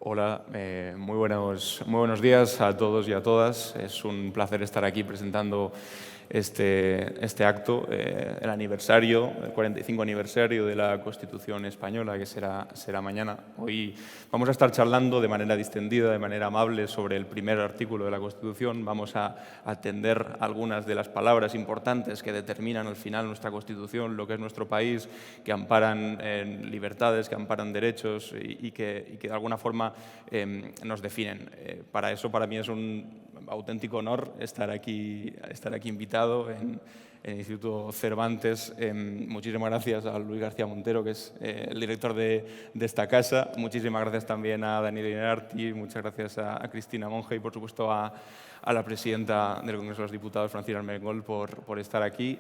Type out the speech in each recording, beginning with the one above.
Hola, muy buenos días a todos y a todas. Es un placer estar aquí presentando este acto, el aniversario, el 45 aniversario de la Constitución española, que será mañana. Hoy vamos a estar charlando de manera distendida, de manera amable, sobre el primer artículo de la Constitución. Vamos a atender algunas de las palabras importantes que determinan al final nuestra Constitución, lo que es nuestro país, que amparan libertades, que amparan derechos y que de alguna forma nos definen. Para eso, para mí es un auténtico honor estar aquí invitado en el Instituto Cervantes. Muchísimas gracias a Luis García Montero, que es el director de esta casa. Muchísimas gracias también a Daniel Inarti, muchas gracias a Cristina Monge y, por supuesto, a la presidenta del Congreso de los Diputados, Francina Armengol, por estar aquí.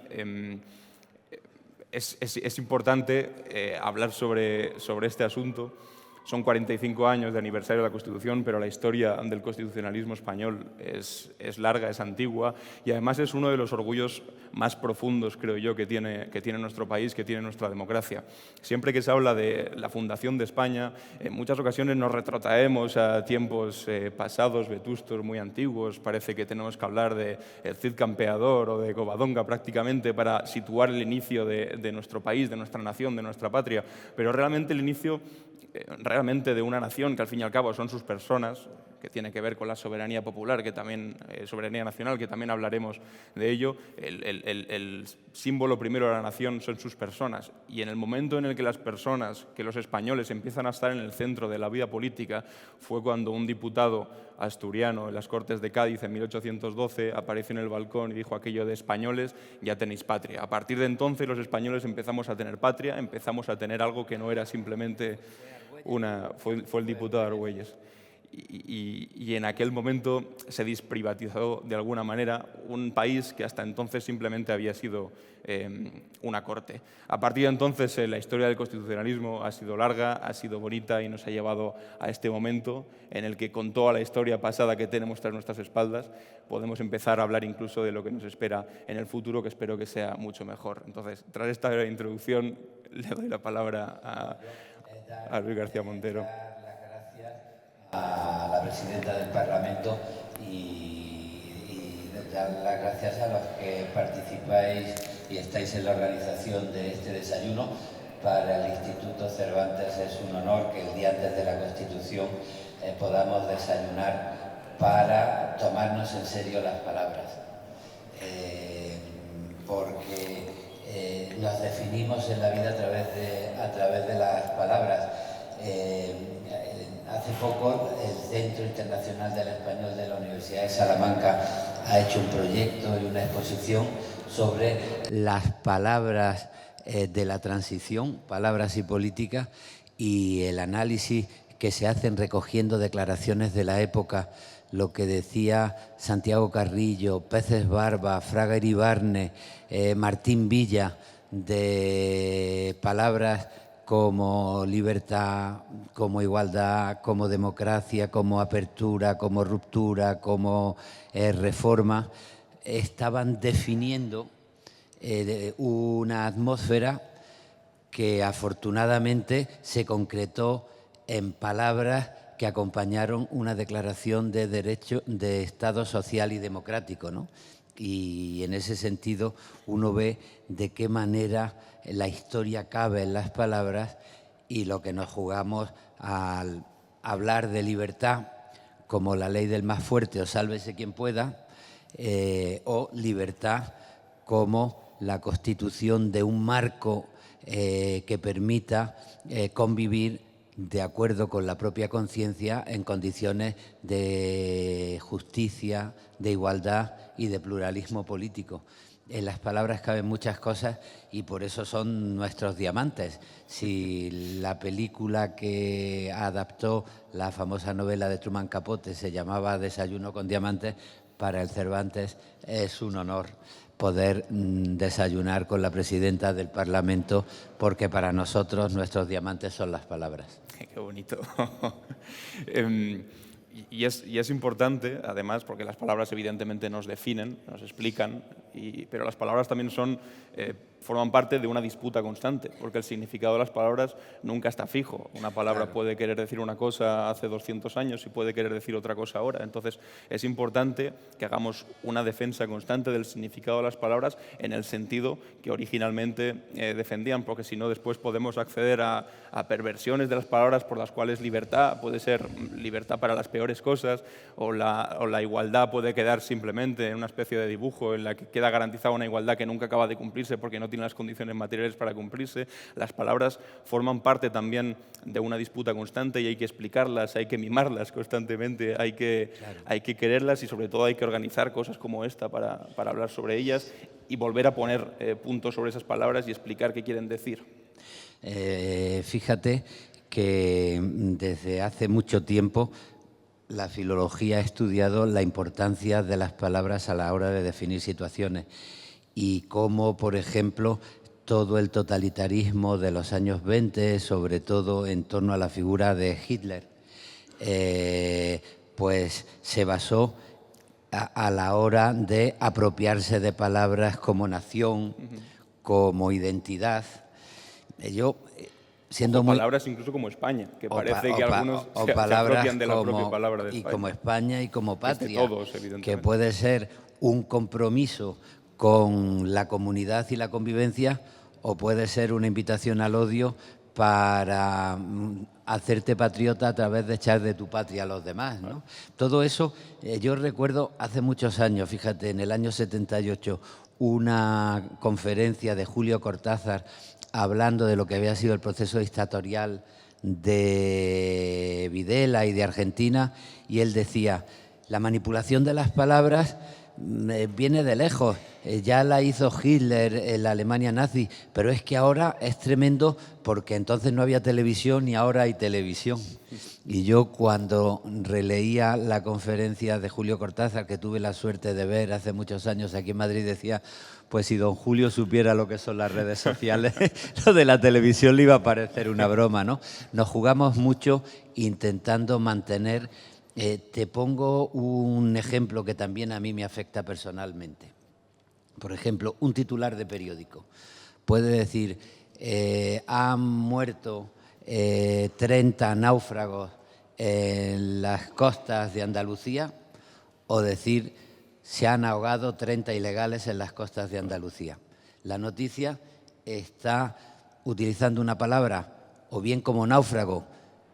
Es importante hablar sobre este asunto. Son 45 años de aniversario de la Constitución, pero la historia del constitucionalismo español es larga, es antigua y además es uno de los orgullos más profundos, creo yo, que tiene nuestro país, que tiene nuestra democracia. Siempre que se habla de la fundación de España, en muchas ocasiones nos retrotraemos a tiempos pasados, vetustos, muy antiguos. Parece que tenemos que hablar de el Cid Campeador o de Covadonga prácticamente para situar el inicio de nuestro país, de nuestra nación, de nuestra patria. Pero realmente el inicio de una nación, que al fin y al cabo son sus personas, que tiene que ver con la soberanía popular, que también soberanía nacional, que también hablaremos de ello. El símbolo primero de la nación son sus personas, y en el momento en el que las personas, que los españoles, empiezan a estar en el centro de la vida política, fue cuando un diputado asturiano en las Cortes de Cádiz en 1812 apareció en el balcón y dijo aquello de: españoles, ya tenéis patria. A partir de entonces los españoles empezamos a tener patria, empezamos a tener algo que no era simplemente fue el diputado Argüelles. Y en aquel momento se desprivatizó de alguna manera un país que hasta entonces simplemente había sido una corte. A partir de entonces la historia del constitucionalismo ha sido larga, ha sido bonita y nos ha llevado a este momento en el que, con toda la historia pasada que tenemos tras nuestras espaldas, podemos empezar a hablar incluso de lo que nos espera en el futuro, que espero que sea mucho mejor. Entonces, tras esta introducción, le doy la palabra a Luis García Montero. Dar las gracias a la presidenta del Parlamento y dar las gracias a los que participáis y estáis en la organización de este desayuno. Para el Instituto Cervantes es un honor que el día antes de la Constitución podamos desayunar para tomarnos en serio las palabras, porque nos definimos en la vida a través de las palabras. Hace poco el Centro Internacional del Español de la Universidad de Salamanca ha hecho un proyecto y una exposición sobre las palabras de la transición, palabras y política, y el análisis que se hacen recogiendo declaraciones de la época, lo que decía Santiago Carrillo, Peces Barba, Fraga Iribarne, Martín Villa, de palabras como libertad, como igualdad, como democracia, como apertura, como ruptura, como reforma, estaban definiendo una atmósfera que afortunadamente se concretó en palabras que acompañaron una declaración de derecho de Estado social y democrático, ¿no? Y en ese sentido uno ve de qué manera la historia cabe en las palabras, y lo que nos jugamos al hablar de libertad como la ley del más fuerte o sálvese quien pueda, o libertad como la constitución de un marco que permita convivir de acuerdo con la propia conciencia en condiciones de justicia, de igualdad y de pluralismo político. En las palabras caben muchas cosas y por eso son nuestros diamantes. Si la película que adaptó la famosa novela de Truman Capote se llamaba Desayuno con diamantes, para el Cervantes es un honor poder desayunar con la presidenta del Parlamento, porque para nosotros nuestros diamantes son las palabras. Qué bonito. Y es importante, además, porque las palabras evidentemente nos definen, nos explican, pero las palabras también son forman parte de una disputa constante, porque el significado de las palabras nunca está fijo. Una palabra puede querer decir una cosa hace 200 años y puede querer decir otra cosa ahora. Entonces, es importante que hagamos una defensa constante del significado de las palabras en el sentido que originalmente defendían, porque si no, después podemos acceder a perversiones de las palabras por las cuales libertad puede ser libertad para las peores cosas, o la igualdad puede quedar simplemente en una especie de dibujo en la que queda garantizada una igualdad que nunca acaba de cumplirse porque no tiene las condiciones materiales para cumplirse. Las palabras forman parte también de una disputa constante y hay que explicarlas, hay que mimarlas constantemente, hay que quererlas y sobre todo hay que organizar cosas como esta para hablar sobre ellas y volver a poner puntos sobre esas palabras y explicar qué quieren decir. Fíjate que desde hace mucho tiempo la filología ha estudiado la importancia de las palabras a la hora de definir situaciones y cómo, por ejemplo, todo el totalitarismo de los años 20, sobre todo en torno a la figura de Hitler, pues se basó a la hora de apropiarse de palabras como nación, como identidad. Yo, siendo muy... palabras incluso como España, que parece que algunos se apropian de la propia palabra de España. Y como España y como patria, todos, evidentemente. Que puede ser un compromiso con la comunidad y la convivencia o puede ser una invitación al odio para hacerte patriota a través de echar de tu patria a los demás, ¿no? Todo eso, yo recuerdo hace muchos años, fíjate, en el año 78, una conferencia de Julio Cortázar hablando de lo que había sido el proceso dictatorial de Videla y de Argentina, y él decía, la manipulación de las palabras viene de lejos, ya la hizo Hitler en la Alemania nazi, pero es que ahora es tremendo porque entonces no había televisión y ahora hay televisión. Y yo cuando releía la conferencia de Julio Cortázar, que tuve la suerte de ver hace muchos años aquí en Madrid, decía, pues si don Julio supiera lo que son las redes sociales, lo de la televisión le iba a parecer una broma, ¿no? Nos jugamos mucho intentando mantener... te pongo un ejemplo que también a mí me afecta personalmente. Por ejemplo, un titular de periódico puede decir han muerto 30 náufragos en las costas de Andalucía o decir se han ahogado 30 ilegales en las costas de Andalucía. La noticia está utilizando una palabra o bien como náufrago,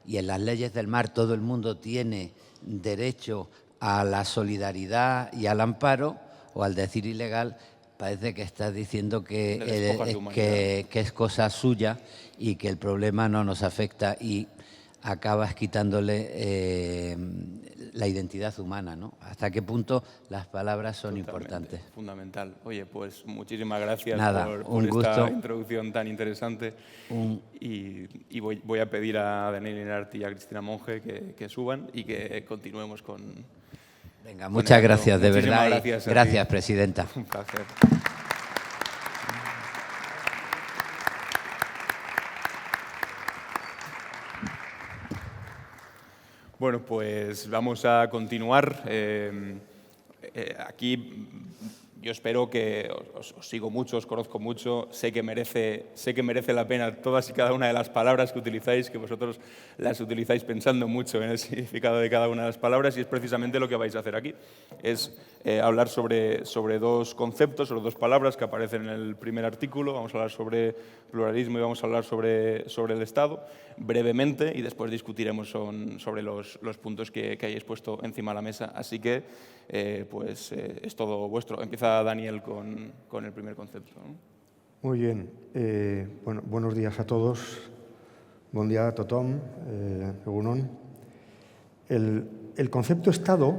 y en las leyes del mar todo el mundo tiene derecho a la solidaridad y al amparo, o al decir ilegal parece que estás diciendo que es cosa suya y que el problema no nos afecta y acabas quitándole la identidad humana, ¿no? ¿Hasta qué punto las palabras son importantes? Fundamental. Oye, pues muchísimas gracias por esta introducción tan interesante. Y voy a pedir a Daniel Inart y a Cristina Monge que suban y que continuemos con... Venga, muchas gracias, de verdad. Gracias, presidenta. Un placer. Bueno, pues vamos a continuar. Aquí yo espero que os sigo mucho, os conozco mucho, sé que merece la pena todas y cada una de las palabras que utilizáis, que vosotros las utilizáis pensando mucho en el significado de cada una de las palabras y es precisamente lo que vais a hacer aquí. Es hablar sobre dos conceptos, sobre dos palabras que aparecen en el primer artículo. Vamos a hablar sobre pluralismo y vamos a hablar sobre el Estado brevemente y después discutiremos sobre los puntos que hayáis puesto encima de la mesa. Así que es todo vuestro. Empieza Daniel con el primer concepto, ¿no? Muy bien. Bueno, buenos días a todos. Bon dia a tothom. Egunon. El concepto Estado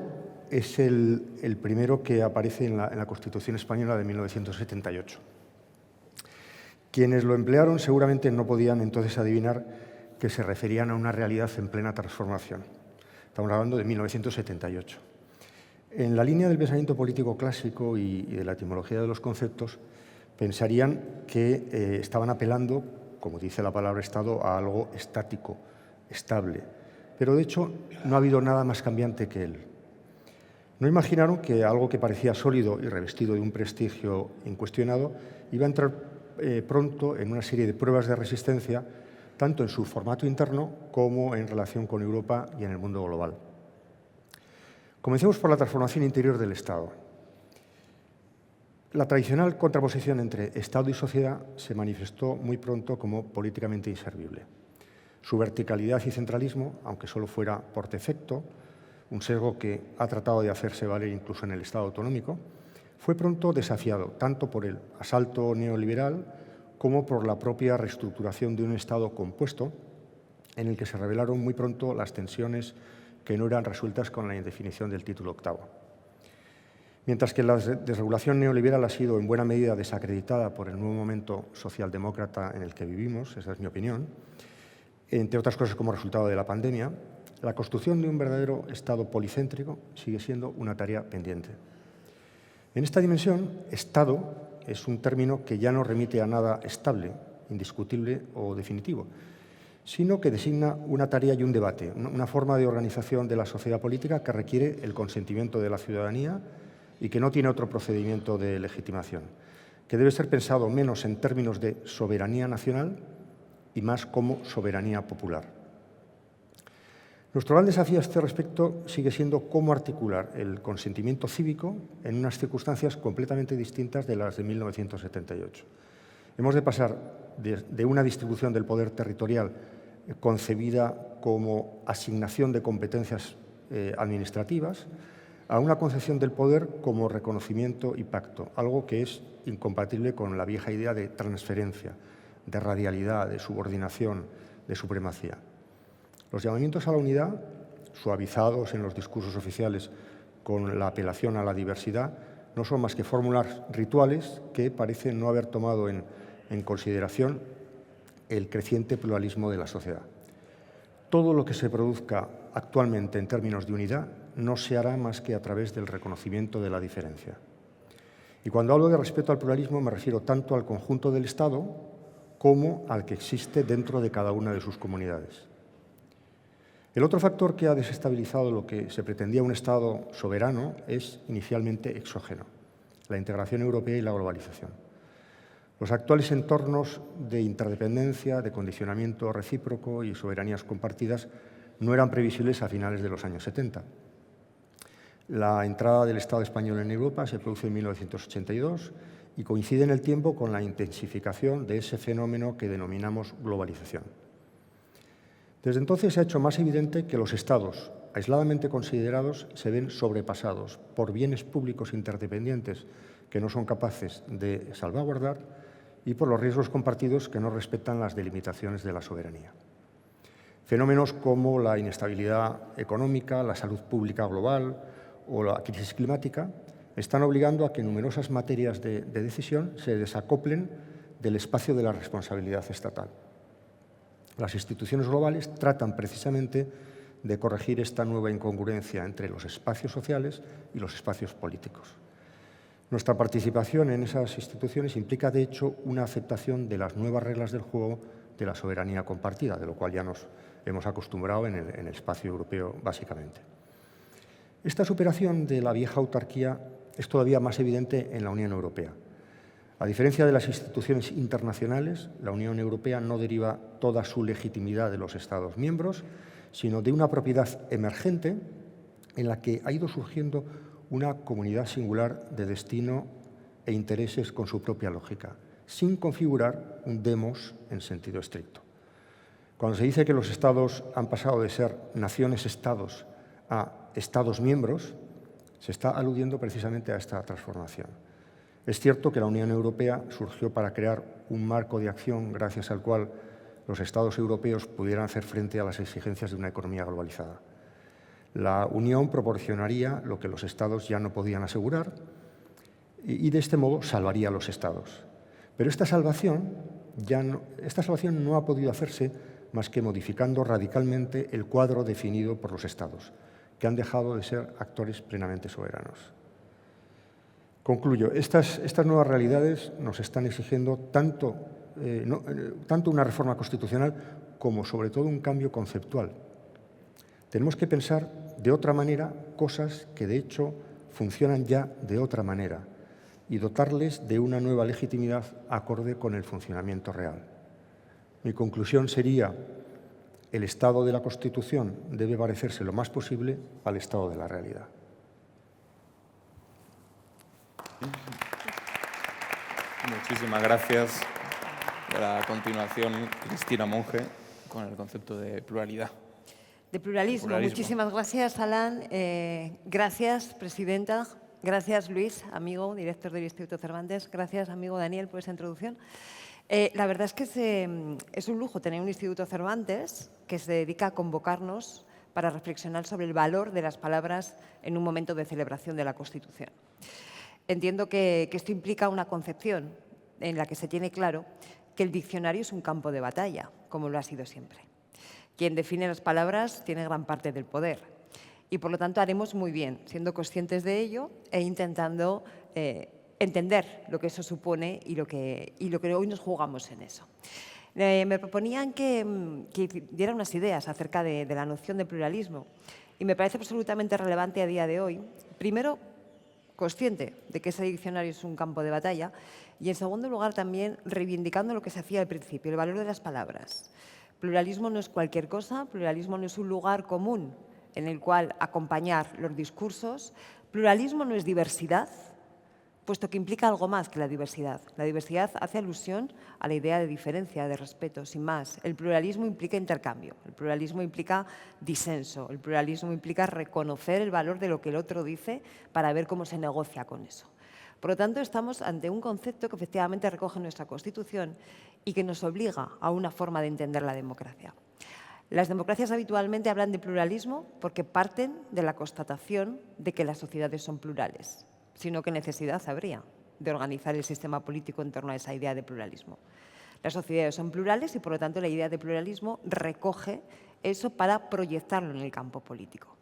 es el primero que aparece en la Constitución española de 1978. Quienes lo emplearon seguramente no podían entonces adivinar que se referían a una realidad en plena transformación. Estamos hablando de 1978. En la línea del pensamiento político clásico y de la etimología de los conceptos, pensarían que estaban apelando, como dice la palabra Estado, a algo estático, estable. Pero, de hecho, no ha habido nada más cambiante que él. No imaginaron que algo que parecía sólido y revestido de un prestigio incuestionado iba a entrar pronto en una serie de pruebas de resistencia, tanto en su formato interno como en relación con Europa y en el mundo global. Comencemos por la transformación interior del Estado. La tradicional contraposición entre Estado y sociedad se manifestó muy pronto como políticamente inservible. Su verticalidad y centralismo, aunque solo fuera por defecto, un sesgo que ha tratado de hacerse valer incluso en el Estado autonómico, fue pronto desafiado tanto por el asalto neoliberal como por la propia reestructuración de un Estado compuesto en el que se revelaron muy pronto las tensiones que no eran resueltas con la indefinición del título octavo. Mientras que la desregulación neoliberal ha sido en buena medida desacreditada por el nuevo momento socialdemócrata en el que vivimos, esa es mi opinión, entre otras cosas como resultado de la pandemia, la construcción de un verdadero Estado policéntrico sigue siendo una tarea pendiente. En esta dimensión, Estado es un término que ya no remite a nada estable, indiscutible o definitivo, sino que designa una tarea y un debate, una forma de organización de la sociedad política que requiere el consentimiento de la ciudadanía y que no tiene otro procedimiento de legitimación, que debe ser pensado menos en términos de soberanía nacional y más como soberanía popular. Nuestro gran desafío a este respecto sigue siendo cómo articular el consentimiento cívico en unas circunstancias completamente distintas de las de 1978. Hemos de pasar de una distribución del poder territorial concebida como asignación de competencias administrativas a una concepción del poder como reconocimiento y pacto, algo que es incompatible con la vieja idea de transferencia, de radialidad, de subordinación, de supremacía. Los llamamientos a la unidad, suavizados en los discursos oficiales con la apelación a la diversidad, no son más que fórmulas rituales que parecen no haber tomado en consideración el creciente pluralismo de la sociedad. Todo lo que se produzca actualmente en términos de unidad no se hará más que a través del reconocimiento de la diferencia. Y cuando hablo de respeto al pluralismo me refiero tanto al conjunto del Estado como al que existe dentro de cada una de sus comunidades. El otro factor que ha desestabilizado lo que se pretendía un Estado soberano es inicialmente exógeno, la integración europea y la globalización. Los actuales entornos de interdependencia, de condicionamiento recíproco y soberanías compartidas no eran previsibles a finales de los años 70. La entrada del Estado español en Europa se produce en 1982 y coincide en el tiempo con la intensificación de ese fenómeno que denominamos globalización. Desde entonces se ha hecho más evidente que los Estados, aisladamente considerados, se ven sobrepasados por bienes públicos interdependientes que no son capaces de salvaguardar y por los riesgos compartidos que no respetan las delimitaciones de la soberanía. Fenómenos como la inestabilidad económica, la salud pública global o la crisis climática están obligando a que numerosas materias de decisión se desacoplen del espacio de la responsabilidad estatal. Las instituciones globales tratan precisamente de corregir esta nueva incongruencia entre los espacios sociales y los espacios políticos. Nuestra participación en esas instituciones implica, de hecho, una aceptación de las nuevas reglas del juego de la soberanía compartida, de lo cual ya nos hemos acostumbrado en el espacio europeo, básicamente. Esta superación de la vieja autarquía es todavía más evidente en la Unión Europea. A diferencia de las instituciones internacionales, la Unión Europea no deriva toda su legitimidad de los Estados miembros, sino de una propiedad emergente en la que ha ido surgiendo una comunidad singular de destino e intereses con su propia lógica, sin configurar un demos en sentido estricto. Cuando se dice que los Estados han pasado de ser naciones-estados a Estados miembros, se está aludiendo precisamente a esta transformación. Es cierto que la Unión Europea surgió para crear un marco de acción gracias al cual los Estados europeos pudieran hacer frente a las exigencias de una economía globalizada. La Unión proporcionaría lo que los Estados ya no podían asegurar y de este modo salvaría a los Estados. Pero esta salvación no ha podido hacerse más que modificando radicalmente el cuadro definido por los Estados, que han dejado de ser actores plenamente soberanos. Concluyo, estas nuevas realidades nos están exigiendo tanto una reforma constitucional como, sobre todo, un cambio conceptual. Tenemos que pensar de otra manera cosas que, de hecho, funcionan ya de otra manera y dotarles de una nueva legitimidad acorde con el funcionamiento real. Mi conclusión sería: el estado de la Constitución debe parecerse lo más posible al estado de la realidad. Muchísimas gracias. Y a continuación, Cristina Monge, con el concepto de pluralidad. De pluralismo. Muchísimas gracias, Alan. Gracias, presidenta. Gracias, Luis, amigo, director del Instituto Cervantes. Gracias, amigo Daniel, por esa introducción. La verdad es que es un lujo tener un Instituto Cervantes que se dedica a convocarnos para reflexionar sobre el valor de las palabras en un momento de celebración de la Constitución. Entiendo que esto implica una concepción en la que se tiene claro que el diccionario es un campo de batalla, como lo ha sido siempre. Quien define las palabras tiene gran parte del poder y, por lo tanto, haremos muy bien, siendo conscientes de ello e intentando entender lo que eso supone y lo que hoy nos jugamos en eso. Me proponían que diera unas ideas acerca de la noción de pluralismo y me parece absolutamente relevante a día de hoy. Primero, consciente de que ese diccionario es un campo de batalla y, en segundo lugar, también reivindicando lo que se hacía al principio, el valor de las palabras. Pluralismo no es cualquier cosa, pluralismo no es un lugar común en el cual acompañar los discursos, pluralismo no es diversidad, puesto que implica algo más que la diversidad. La diversidad hace alusión a la idea de diferencia, de respeto, sin más. El pluralismo implica intercambio, el pluralismo implica disenso, el pluralismo implica reconocer el valor de lo que el otro dice para ver cómo se negocia con eso. Por lo tanto, estamos ante un concepto que efectivamente recoge nuestra Constitución y que nos obliga a una forma de entender la democracia. Las democracias habitualmente hablan de pluralismo porque parten de la constatación de que las sociedades son plurales, sino qué necesidad habría de organizar el sistema político en torno a esa idea de pluralismo. Las sociedades son plurales y, por lo tanto, la idea de pluralismo recoge eso para proyectarlo en el campo político.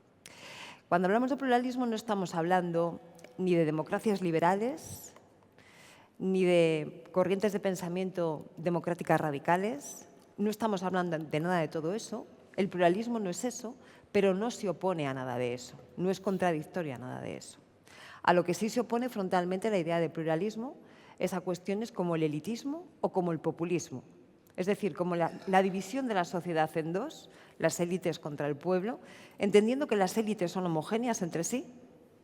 Cuando hablamos de pluralismo no estamos hablando ni de democracias liberales, ni de corrientes de pensamiento democráticas radicales, no estamos hablando de nada de todo eso. El pluralismo no es eso, pero no se opone a nada de eso, no es contradictoria a nada de eso. A lo que sí se opone frontalmente la idea de pluralismo es a cuestiones como el elitismo o como el populismo. Es decir, como la división de la sociedad en dos, las élites contra el pueblo, entendiendo que las élites son homogéneas entre sí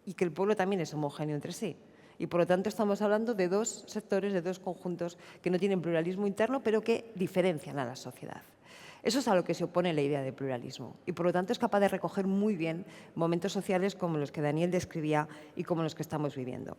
y que el pueblo también es homogéneo entre sí. Y, por lo tanto, estamos hablando de dos sectores, de dos conjuntos que no tienen pluralismo interno, pero que diferencian a la sociedad. Eso es a lo que se opone la idea de pluralismo y, por lo tanto, es capaz de recoger muy bien momentos sociales como los que Daniel describía y como los que estamos viviendo.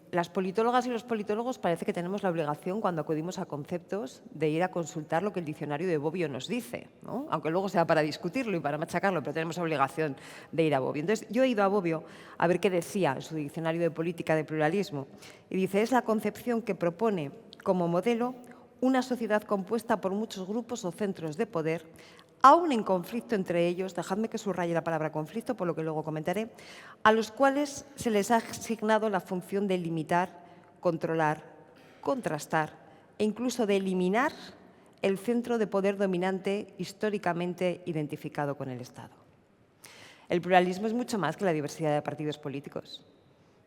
Las politólogas y los politólogos parece que tenemos la obligación, cuando acudimos a conceptos, de ir a consultar lo que el diccionario de Bobbio nos dice, ¿no? Aunque luego sea para discutirlo y para machacarlo, pero tenemos obligación de ir a Bobbio. Entonces, yo he ido a Bobbio a ver qué decía en su diccionario de política de pluralismo y dice: es la concepción que propone como modelo una sociedad compuesta por muchos grupos o centros de poder, aún en conflicto entre ellos, dejadme que subraye la palabra conflicto, por lo que luego comentaré, a los cuales se les ha asignado la función de limitar, controlar, contrastar e incluso de eliminar el centro de poder dominante históricamente identificado con el Estado. El pluralismo es mucho más que la diversidad de partidos políticos,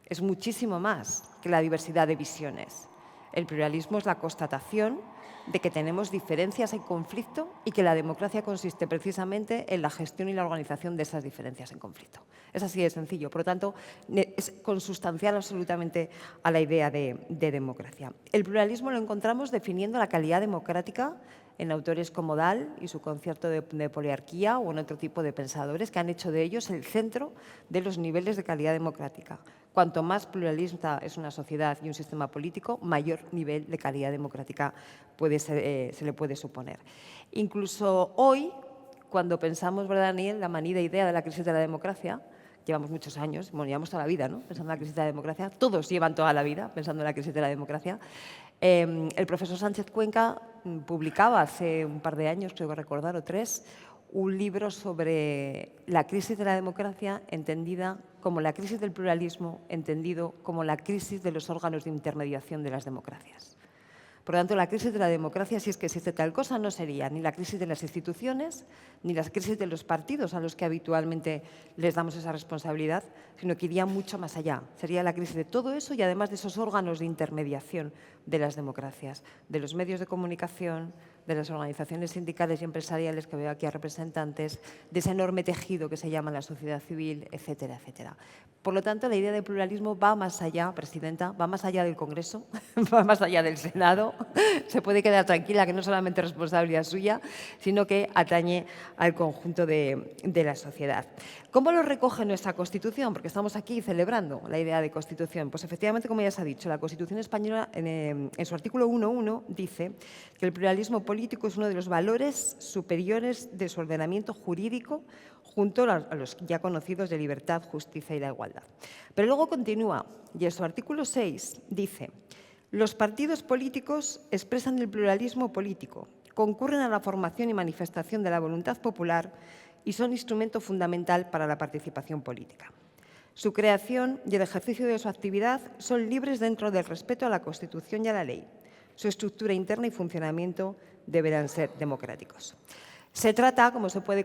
es muchísimo más que la diversidad de visiones. El pluralismo es la constatación de que tenemos diferencias en conflicto y que la democracia consiste precisamente en la gestión y la organización de esas diferencias en conflicto. Es así de sencillo. Por lo tanto, es consustancial absolutamente a la idea de democracia. El pluralismo lo encontramos definiendo la calidad democrática en autores como Dahl y su concierto de poliarquía o en otro tipo de pensadores que han hecho de ellos el centro de los niveles de calidad democrática. Cuanto más pluralista es una sociedad y un sistema político, mayor nivel de calidad democrática se le puede suponer. Incluso hoy, cuando pensamos, ¿verdad, Daniel?, la manida idea de la crisis de la democracia, llevamos muchos años, bueno, llevamos toda la vida, ¿no?, pensando en la crisis de la democracia, todos llevan toda la vida pensando en la crisis de la democracia. El profesor Sánchez Cuenca publicaba hace un par de años, creo que recordar, o 3, un libro sobre la crisis de la democracia entendida como la crisis del pluralismo, entendido como la crisis de los órganos de intermediación de las democracias. Por lo tanto, la crisis de la democracia, si es que existe tal cosa, no sería ni la crisis de las instituciones, ni la crisis de los partidos a los que habitualmente les damos esa responsabilidad, sino que iría mucho más allá. Sería la crisis de todo eso y además de esos órganos de intermediación de las democracias, de los medios de comunicación, de las organizaciones sindicales y empresariales, que veo aquí a representantes, de ese enorme tejido que se llama la sociedad civil, etcétera, etcétera. Por lo tanto, la idea de pluralismo va más allá, Presidenta, va más allá del Congreso, va más allá del Senado. Se puede quedar tranquila que no solamente es responsabilidad suya, sino que atañe al conjunto de la sociedad. ¿Cómo lo recoge nuestra Constitución? Porque estamos aquí celebrando la idea de Constitución. Pues efectivamente, como ya se ha dicho, la Constitución española en su artículo 1.1 dice que el pluralismo político es uno de los valores superiores de su ordenamiento jurídico junto a los ya conocidos de libertad, justicia y la igualdad. Pero luego continúa y en su artículo 6 dice: los partidos políticos expresan el pluralismo político, concurren a la formación y manifestación de la voluntad popular y son instrumento fundamental para la participación política. Su creación y el ejercicio de su actividad son libres dentro del respeto a la Constitución y a la ley. Su estructura interna y funcionamiento deberán ser democráticos. Se trata, como se puede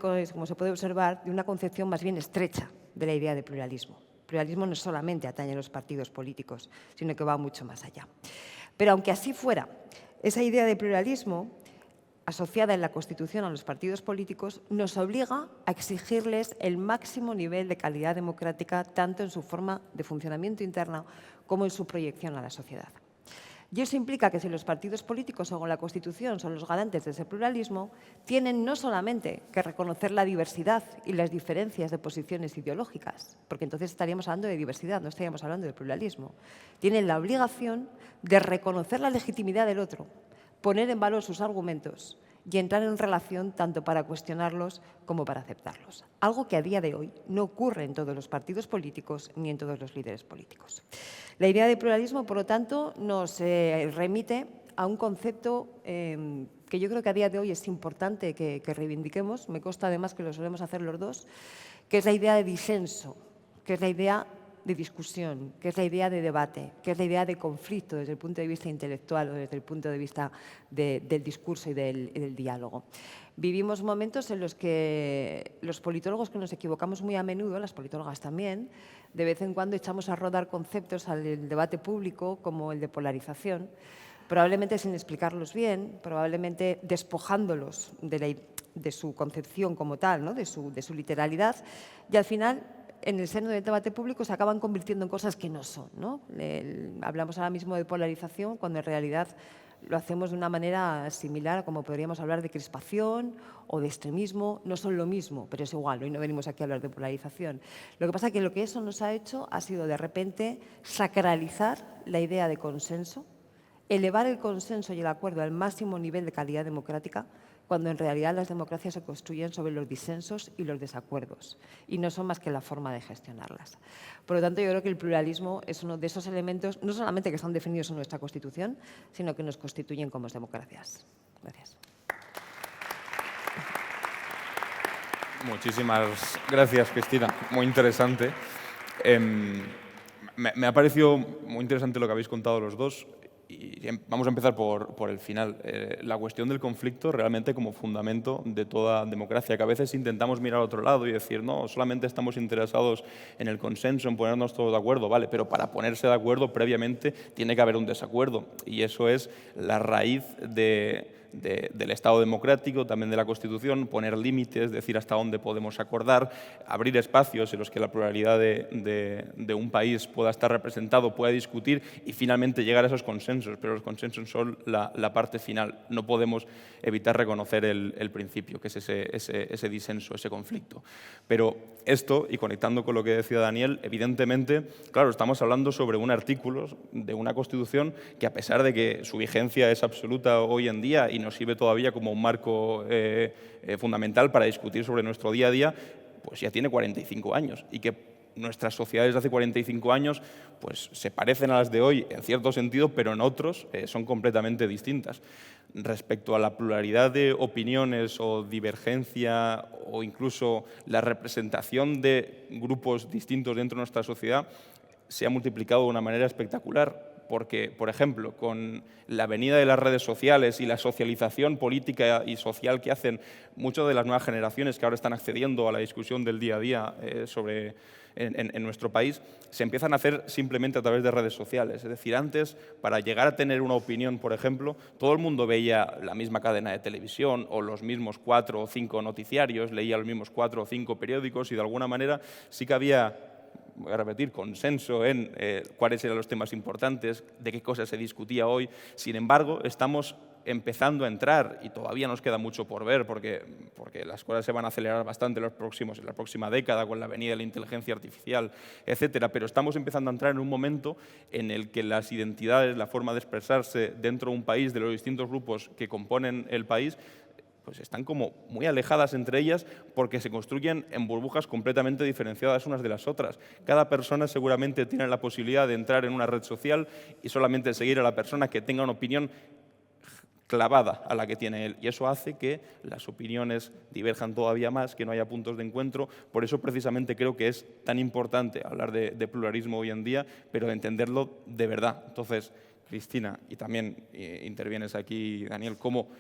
observar, de una concepción más bien estrecha de la idea de pluralismo. El pluralismo no solamente atañe a los partidos políticos, sino que va mucho más allá. Pero aunque así fuera, esa idea de pluralismo asociada en la Constitución a los partidos políticos nos obliga a exigirles el máximo nivel de calidad democrática tanto en su forma de funcionamiento interna como en su proyección a la sociedad. Y eso implica que si los partidos políticos, según la Constitución, son los garantes de ese pluralismo, tienen no solamente que reconocer la diversidad y las diferencias de posiciones ideológicas, porque entonces estaríamos hablando de diversidad, no estaríamos hablando de pluralismo, tienen la obligación de reconocer la legitimidad del otro, poner en valor sus argumentos y entrar en relación tanto para cuestionarlos como para aceptarlos. Algo que a día de hoy no ocurre en todos los partidos políticos ni en todos los líderes políticos. La idea de pluralismo, por lo tanto, nos remite a un concepto que yo creo que a día de hoy es importante que reivindiquemos, me consta además que lo solemos hacer los dos, que es la idea de disenso, que es la idea de discusión, que es la idea de debate, que es la idea de conflicto desde el punto de vista intelectual o desde el punto de vista del discurso y del diálogo. Vivimos momentos en los que los politólogos, que nos equivocamos muy a menudo, las politólogas también, de vez en cuando echamos a rodar conceptos al debate público como el de polarización, probablemente sin explicarlos bien, probablemente despojándolos de su concepción como tal, ¿no? de su literalidad, y al final en el seno del debate público se acaban convirtiendo en cosas que no son, ¿no? Hablamos ahora mismo de polarización cuando en realidad lo hacemos de una manera similar a como podríamos hablar de crispación o de extremismo. No son lo mismo, pero es igual, hoy no venimos aquí a hablar de polarización. Lo que pasa es que lo que eso nos ha hecho ha sido de repente sacralizar la idea de consenso, elevar el consenso y el acuerdo al máximo nivel de calidad democrática, cuando en realidad las democracias se construyen sobre los disensos y los desacuerdos, y no son más que la forma de gestionarlas. Por lo tanto, yo creo que el pluralismo es uno de esos elementos, no solamente que están definidos en nuestra Constitución, sino que nos constituyen como democracias. Gracias. Muchísimas gracias, Cristina. Muy interesante. Me ha parecido muy interesante lo que habéis contado los dos. Y vamos a empezar por el final. La cuestión del conflicto realmente como fundamento de toda democracia, que a veces intentamos mirar a otro lado y decir, no, solamente estamos interesados en el consenso, en ponernos todos de acuerdo, vale, pero para ponerse de acuerdo previamente tiene que haber un desacuerdo, y eso es la raíz del Estado democrático, también de la Constitución, poner límites, decir hasta dónde podemos acordar, abrir espacios en los que la pluralidad de un país pueda estar representado, pueda discutir y finalmente llegar a esos consensos, pero los consensos son la parte final. No podemos evitar reconocer el principio, que es ese disenso, ese conflicto. Pero esto, y conectando con lo que decía Daniel, evidentemente, claro, estamos hablando sobre un artículo de una Constitución que, a pesar de que su vigencia es absoluta hoy en día y nos sirve todavía como un marco fundamental para discutir sobre nuestro día a día, pues ya tiene 45 años y que nuestras sociedades de hace 45 años pues, se parecen a las de hoy en cierto sentido, pero en otros son completamente distintas. Respecto a la pluralidad de opiniones o divergencia o incluso la representación de grupos distintos dentro de nuestra sociedad, se ha multiplicado de una manera espectacular. porque, por ejemplo, con la venida de las redes sociales y la socialización política y social que hacen muchas de las nuevas generaciones que ahora están accediendo a la discusión del día a día en nuestro país, se empiezan a hacer simplemente a través de redes sociales. Es decir, antes, para llegar a tener una opinión, por ejemplo, todo el mundo veía la misma cadena de televisión o los mismos 4 o 5 noticiarios, leía los mismos 4 o 5 periódicos y de alguna manera sí que había, voy a repetir, consenso en cuáles eran los temas importantes, de qué cosas se discutía hoy. Sin embargo, estamos empezando a entrar, y todavía nos queda mucho por ver, porque las cosas se van a acelerar bastante en la próxima década con la venida de la inteligencia artificial, etcétera, pero estamos empezando a entrar en un momento en el que las identidades, la forma de expresarse dentro de un país, de los distintos grupos que componen el país, pues están como muy alejadas entre ellas porque se construyen en burbujas completamente diferenciadas unas de las otras. Cada persona seguramente tiene la posibilidad de entrar en una red social y solamente seguir a la persona que tenga una opinión clavada a la que tiene él. Y eso hace que las opiniones diverjan todavía más, que no haya puntos de encuentro. Por eso precisamente creo que es tan importante hablar de pluralismo hoy en día, pero de entenderlo de verdad. Entonces, Cristina, y también intervienes aquí, Daniel, ¿cómo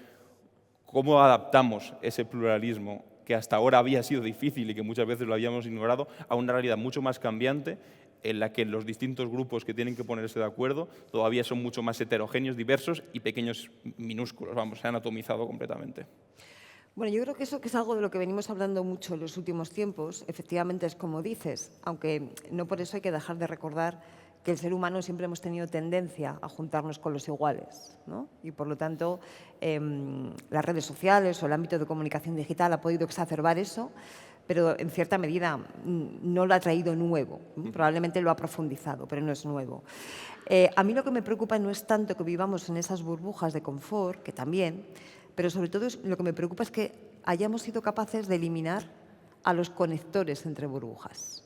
adaptamos ese pluralismo que hasta ahora había sido difícil y que muchas veces lo habíamos ignorado a una realidad mucho más cambiante en la que los distintos grupos que tienen que ponerse de acuerdo todavía son mucho más heterogéneos, diversos y pequeños, minúsculos, vamos, se han atomizado completamente? Bueno, yo creo que eso que es algo de lo que venimos hablando mucho en los últimos tiempos, efectivamente es como dices, aunque no por eso hay que dejar de recordar que el ser humano siempre hemos tenido tendencia a juntarnos con los iguales, ¿no? Y por lo tanto, las redes sociales o el ámbito de comunicación digital ha podido exacerbar eso, pero en cierta medida no lo ha traído nuevo, probablemente lo ha profundizado, pero no es nuevo. A mí lo que me preocupa no es tanto que vivamos en esas burbujas de confort, que también, pero sobre todo lo que me preocupa es que hayamos sido capaces de eliminar a los conectores entre burbujas.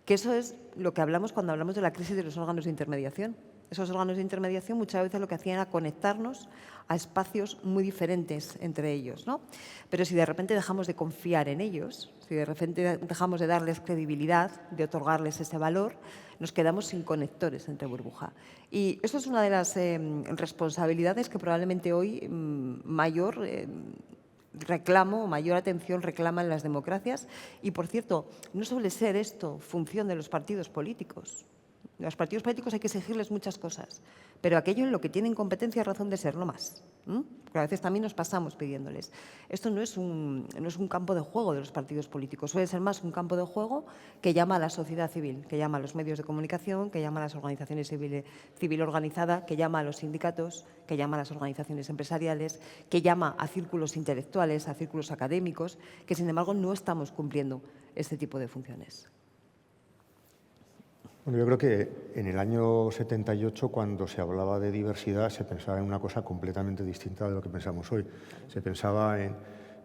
Que eso es lo que hablamos cuando hablamos de la crisis de los órganos de intermediación. Esos órganos de intermediación muchas veces lo que hacían era conectarnos a espacios muy diferentes entre ellos, ¿no? Pero si de repente dejamos de confiar en ellos, si de repente dejamos de darles credibilidad, de otorgarles ese valor, nos quedamos sin conectores entre burbuja. Y eso es una de las responsabilidades que probablemente hoy mayor atención reclaman las democracias. Y, por cierto, no suele ser esto función de los partidos políticos. A los partidos políticos hay que exigirles muchas cosas, pero aquello en lo que tienen competencia razón de ser, no más. Porque a veces también nos pasamos pidiéndoles. Esto no es un campo de juego de los partidos políticos, suele ser más un campo de juego que llama a la sociedad civil, que llama a los medios de comunicación, que llama a las organizaciones civil organizada, que llama a los sindicatos, que llama a las organizaciones empresariales, que llama a círculos intelectuales, a círculos académicos, que sin embargo no estamos cumpliendo este tipo de funciones. Bueno, yo creo que en el año 78, cuando se hablaba de diversidad, se pensaba en una cosa completamente distinta de lo que pensamos hoy. Se pensaba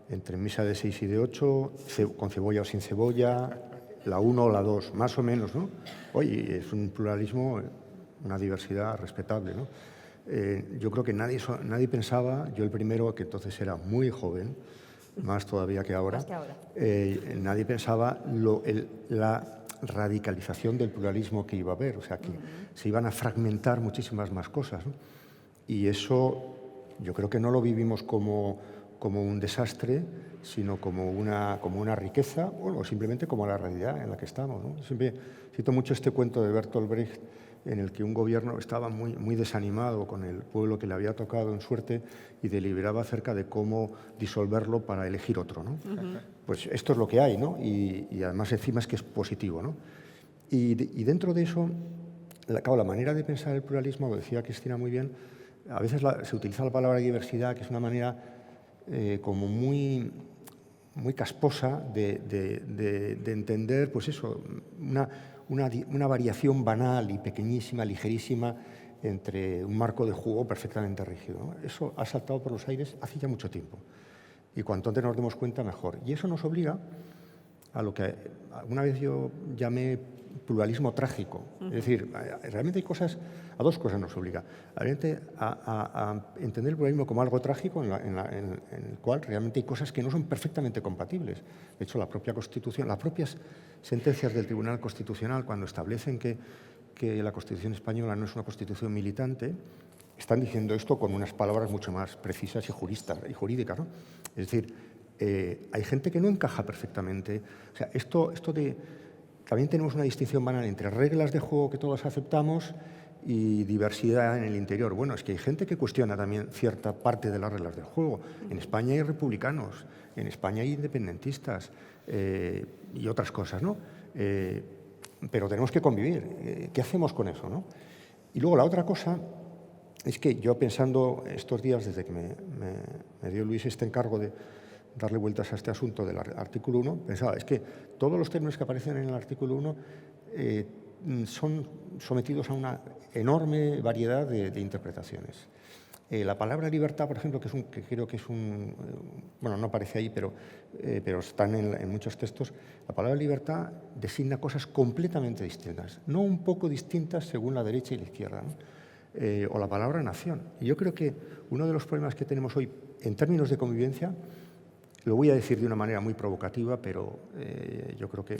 entre misa de 6 y de 8, con cebolla o sin cebolla, la 1 o la 2, más o menos, ¿no? Hoy es un pluralismo, una diversidad respetable, ¿no? Yo creo que nadie pensaba, yo el primero, que entonces era muy joven, más todavía que ahora, nadie pensaba la radicalización del pluralismo que iba a haber, o sea, que se iban a fragmentar muchísimas más cosas, ¿no? Y eso yo creo que no lo vivimos como un desastre, sino como una riqueza, o simplemente como la realidad en la que estamos, ¿no? Siempre cito mucho este cuento de Bertolt Brecht, en el que un gobierno estaba muy desanimado con el pueblo que le había tocado en suerte y deliberaba acerca de cómo disolverlo para elegir otro, ¿no? Pues esto es lo que hay, ¿no? Y además encima es que es positivo, ¿no? Y dentro de eso, claro, la manera de pensar el pluralismo, lo decía Cristina muy bien, a veces se utiliza la palabra diversidad, que es una manera como muy casposa de entender, pues eso, una variación banal y pequeñísima, ligerísima, entre un marco de juego perfectamente rígido, ¿no? Eso ha saltado por los aires hace ya mucho tiempo. Y cuanto antes nos demos cuenta, mejor. Y eso nos obliga a lo que alguna vez yo llamé pluralismo trágico. Es decir, realmente hay cosas, a dos cosas nos obliga. A entender el pluralismo como algo trágico en el cual realmente hay cosas que no son perfectamente compatibles. De hecho, la propia Constitución, las propias sentencias del Tribunal Constitucional, cuando establecen que que la Constitución española no es una Constitución militante, están diciendo esto con unas palabras mucho más precisas y jurídicas, ¿no? Es decir, hay gente que no encaja perfectamente. O sea, también tenemos una distinción banal entre reglas de juego que todos aceptamos y diversidad en el interior. Bueno, es que hay gente que cuestiona también cierta parte de las reglas del juego. En España hay republicanos, en España hay independentistas y otras cosas, ¿no? Pero tenemos que convivir. ¿Qué hacemos con eso, no? Y luego la otra cosa es que yo pensando estos días, desde que me dio Luis este encargo de darle vueltas a este asunto del artículo 1, pensaba, es que todos los términos que aparecen en el artículo 1 son sometidos a una enorme variedad de interpretaciones. La palabra libertad, por ejemplo, que creo que es bueno, no aparece ahí, pero están en muchos textos, la palabra libertad designa cosas completamente distintas, no un poco distintas según la derecha y la izquierda, ¿no? O la palabra nación. Y yo creo que uno de los problemas que tenemos hoy en términos de convivencia, lo voy a decir de una manera muy provocativa, pero yo creo que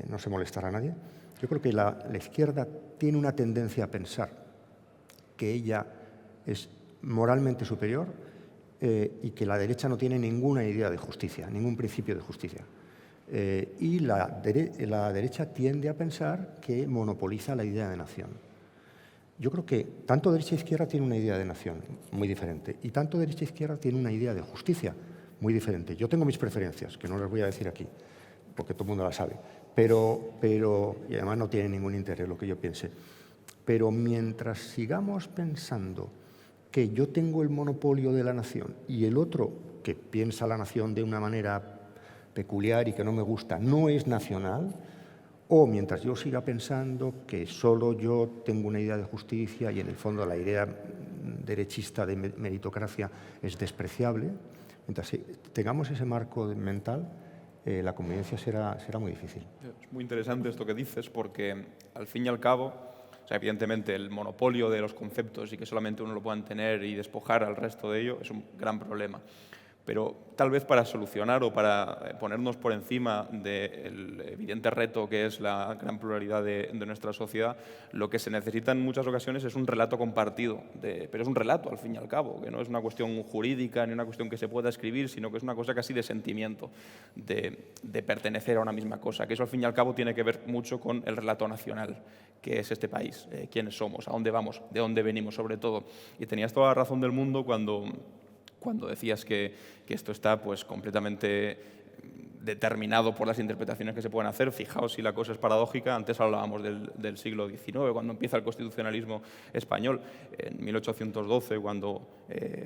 no se molestará a nadie. Yo creo que la izquierda tiene una tendencia a pensar que ella es moralmente superior y que la derecha no tiene ninguna idea de justicia, ningún principio de justicia. Y la derecha tiende a pensar que monopoliza la idea de nación. Yo creo que tanto derecha e izquierda tiene una idea de nación muy diferente y tanto derecha e izquierda tiene una idea de justicia muy diferente. Yo tengo mis preferencias, que no las voy a decir aquí, porque todo el mundo las sabe, y además no tiene ningún interés lo que yo piense. Pero mientras sigamos pensando que yo tengo el monopolio de la nación y el otro, que piensa la nación de una manera peculiar y que no me gusta, no es nacional, o mientras yo siga pensando que solo yo tengo una idea de justicia y en el fondo la idea derechista de meritocracia es despreciable, mientras tengamos ese marco mental, la convivencia será muy difícil. Es muy interesante esto que dices porque, al fin y al cabo, o sea, evidentemente el monopolio de los conceptos y que solamente uno lo puedan tener y despojar al resto de ello es un gran problema. Pero tal vez para solucionar o para ponernos por encima del evidente reto que es la gran pluralidad de nuestra sociedad, lo que se necesita en muchas ocasiones es un relato compartido, pero es un relato al fin y al cabo, que no es una cuestión jurídica ni una cuestión que se pueda escribir, sino que es una cosa casi de sentimiento, de pertenecer a una misma cosa, que eso al fin y al cabo tiene que ver mucho con el relato nacional, que es este país, quiénes somos, a dónde vamos, de dónde venimos sobre todo. Y tenías toda la razón del mundo cuando decías que esto está pues, completamente determinado por las interpretaciones que se pueden hacer. Fijaos si la cosa es paradójica. Antes hablábamos del siglo XIX, cuando empieza el constitucionalismo español. En 1812, cuando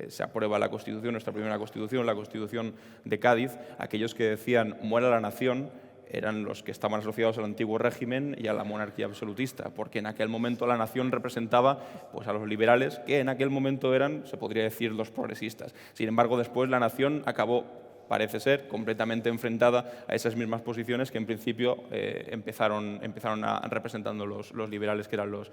se aprueba la Constitución, nuestra primera Constitución, la Constitución de Cádiz, aquellos que decían «muera la nación», eran los que estaban asociados al antiguo régimen y a la monarquía absolutista, porque en aquel momento la nación representaba pues, a los liberales, que en aquel momento eran, se podría decir, los progresistas. Sin embargo, después la nación acabó, parece ser, completamente enfrentada a esas mismas posiciones que en principio empezaron representando los liberales, que eran los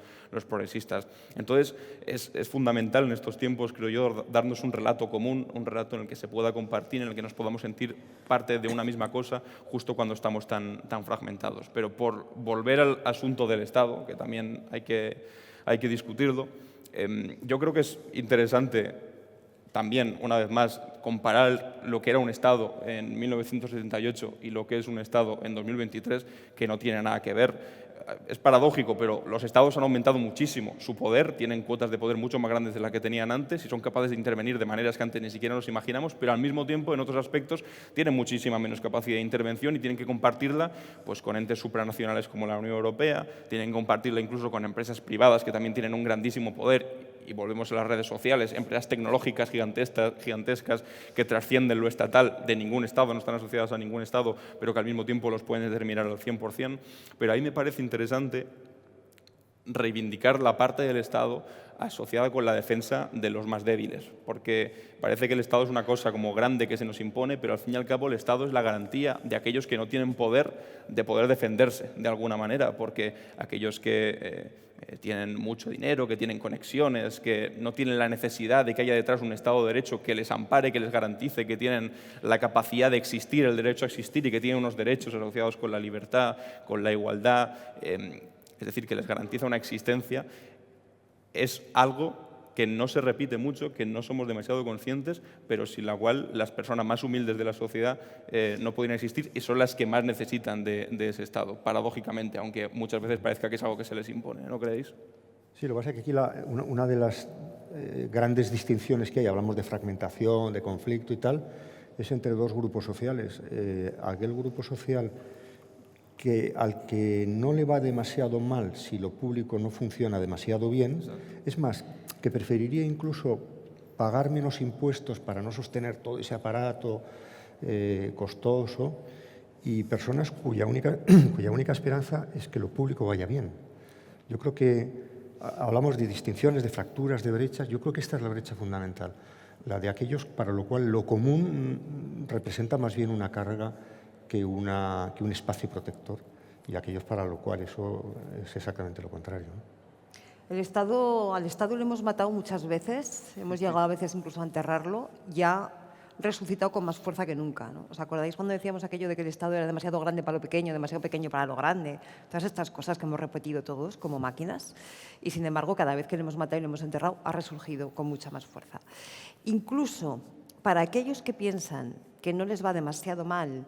progresistas. Entonces, es fundamental en estos tiempos, creo yo, darnos un relato común, un relato en el que se pueda compartir, en el que nos podamos sentir parte de una misma cosa, justo cuando estamos tan fragmentados. Pero por volver al asunto del Estado, que también hay que discutirlo, yo creo que es interesante también, una vez más, comparar lo que era un Estado en 1978 y lo que es un Estado en 2023, que no tiene nada que ver. Es paradójico, pero los Estados han aumentado muchísimo su poder, tienen cuotas de poder mucho más grandes de las que tenían antes y son capaces de intervenir de maneras que antes ni siquiera nos imaginamos, pero al mismo tiempo, en otros aspectos, tienen muchísima menos capacidad de intervención y tienen que compartirla pues, con entes supranacionales como la Unión Europea, tienen que compartirla incluso con empresas privadas que también tienen un grandísimo poder. Y volvemos a las redes sociales, empresas tecnológicas gigantescas que trascienden lo estatal, de ningún Estado, no están asociadas a ningún Estado, pero que al mismo tiempo los pueden determinar al 100%. Pero ahí me parece interesante reivindicar la parte del Estado asociada con la defensa de los más débiles, porque parece que el Estado es una cosa como grande que se nos impone, pero al fin y al cabo el Estado es la garantía de aquellos que no tienen poder de poder defenderse de alguna manera, porque aquellos que tienen mucho dinero, que tienen conexiones, que no tienen la necesidad de que haya detrás un Estado de Derecho que les ampare, que les garantice, que tienen la capacidad de existir, el derecho a existir y que tienen unos derechos asociados con la libertad, con la igualdad, es decir, que les garantiza una existencia, es algo que no se repite mucho, que no somos demasiado conscientes, pero sin la cual las personas más humildes de la sociedad no podrían existir y son las que más necesitan de ese Estado, paradójicamente, aunque muchas veces parezca que es algo que se les impone, ¿no creéis? Sí, lo que pasa es que aquí una de las grandes distinciones que hay, hablamos de fragmentación, de conflicto y tal, es entre dos grupos sociales. Aquel grupo social al que no le va demasiado mal si lo público no funciona demasiado bien, es más, que preferiría incluso pagar menos impuestos para no sostener todo ese aparato costoso, y personas cuya única esperanza es que lo público vaya bien. Yo creo que hablamos de distinciones, de fracturas, de brechas. Yo creo que esta es la brecha fundamental, la de aquellos para lo cual lo común representa más bien una carga que un espacio protector, y aquellos para lo cual eso es exactamente lo contrario, ¿no? Al Estado lo hemos matado muchas veces, hemos llegado a veces incluso a enterrarlo, ya resucitado con más fuerza que nunca, ¿no? ¿Os acordáis cuando decíamos aquello de que el Estado era demasiado grande para lo pequeño, demasiado pequeño para lo grande? Todas estas cosas que hemos repetido todos como máquinas, y sin embargo cada vez que lo hemos matado y lo hemos enterrado ha resurgido con mucha más fuerza. Incluso para aquellos que piensan que no les va demasiado mal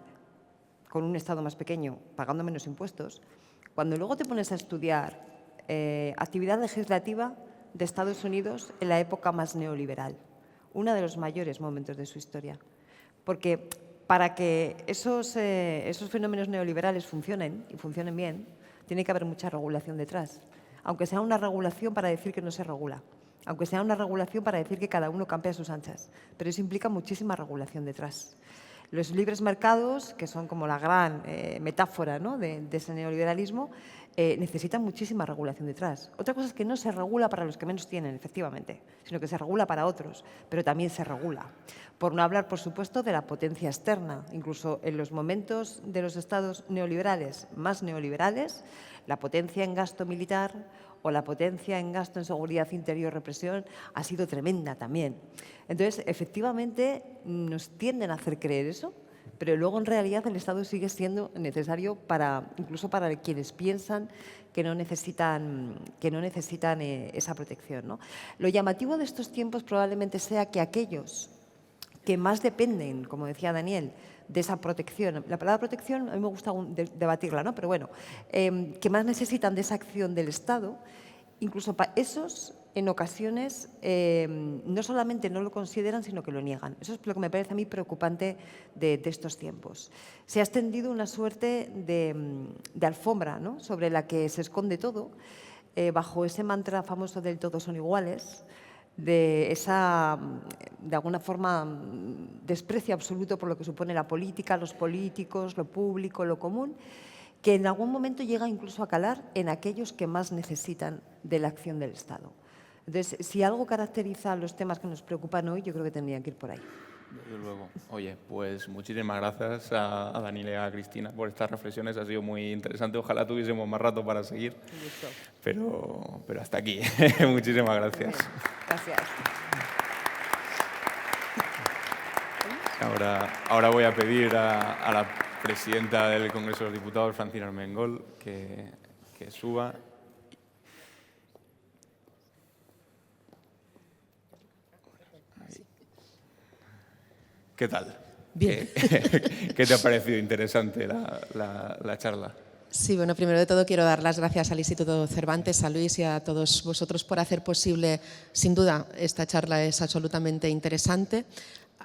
con un Estado más pequeño, pagando menos impuestos, cuando luego te pones a estudiar actividad legislativa de Estados Unidos en la época más neoliberal, uno de los mayores momentos de su historia. Porque para que esos fenómenos neoliberales funcionen, y funcionen bien, tiene que haber mucha regulación detrás. Aunque sea una regulación para decir que no se regula, aunque sea una regulación para decir que cada uno campea a sus anchas, pero eso implica muchísima regulación detrás. Los libres mercados, que son como la gran metáfora, ¿no?, de ese neoliberalismo, necesitan muchísima regulación detrás. Otra cosa es que no se regula para los que menos tienen, efectivamente, sino que se regula para otros, pero también se regula. Por no hablar, por supuesto, de la potencia externa. Incluso en los momentos de los estados neoliberales más neoliberales, la potencia en gasto militar o la potencia en gasto en seguridad interior, represión, ha sido tremenda también. Entonces, efectivamente, nos tienden a hacer creer eso, pero luego en realidad el Estado sigue siendo necesario incluso para quienes piensan que no necesitan esa protección, ¿no? Lo llamativo de estos tiempos probablemente sea que aquellos que más dependen, como decía Daniel, de esa protección, la palabra protección a mí me gusta debatirla, ¿no?, pero bueno, que más necesitan de esa acción del Estado, incluso para esos en ocasiones no solamente no lo consideran, sino que lo niegan. Eso es lo que me parece a mí preocupante de estos tiempos. Se ha extendido una suerte de alfombra, ¿no?, sobre la que se esconde todo, bajo ese mantra famoso del todos son iguales, de alguna forma, desprecio absoluto por lo que supone la política, los políticos, lo público, lo común, que en algún momento llega incluso a calar en aquellos que más necesitan de la acción del Estado. Entonces, si algo caracteriza los temas que nos preocupan hoy, yo creo que tendrían que ir por ahí. Desde luego. Oye, pues muchísimas gracias a Daniel y a Cristina por estas reflexiones. Ha sido muy interesante. Ojalá tuviésemos más rato para seguir. Un gusto. Pero hasta aquí. Muchísimas gracias. Gracias. Ahora voy a pedir a la presidenta del Congreso de los Diputados, Francina Armengol, que suba. ¿Qué tal? Bien. ¿Qué te ha parecido interesante la charla? Sí, bueno, primero de todo quiero dar las gracias al Instituto Cervantes, a Luis y a todos vosotros por hacer posible, sin duda, esta charla es absolutamente interesante.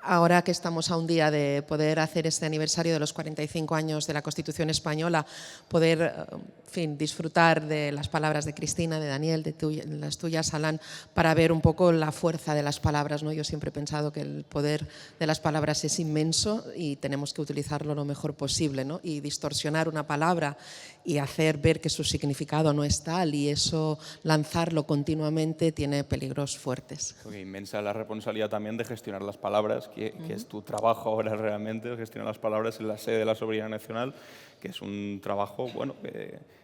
Ahora que estamos a un día de poder hacer este aniversario de los 45 años de la Constitución Española, poder disfrutar de las palabras de Cristina, de Daniel, de las tuyas, Alan, para ver un poco la fuerza de las palabras, ¿no? Yo siempre he pensado que el poder de las palabras es inmenso y tenemos que utilizarlo lo mejor posible, ¿no? Y distorsionar una palabra y hacer ver que su significado no es tal y eso lanzarlo continuamente tiene peligros fuertes. Porque inmensa la responsabilidad también de gestionar las palabras, que es tu trabajo ahora realmente, gestionar las palabras en la sede de la Soberanía Nacional, que es un trabajo, bueno,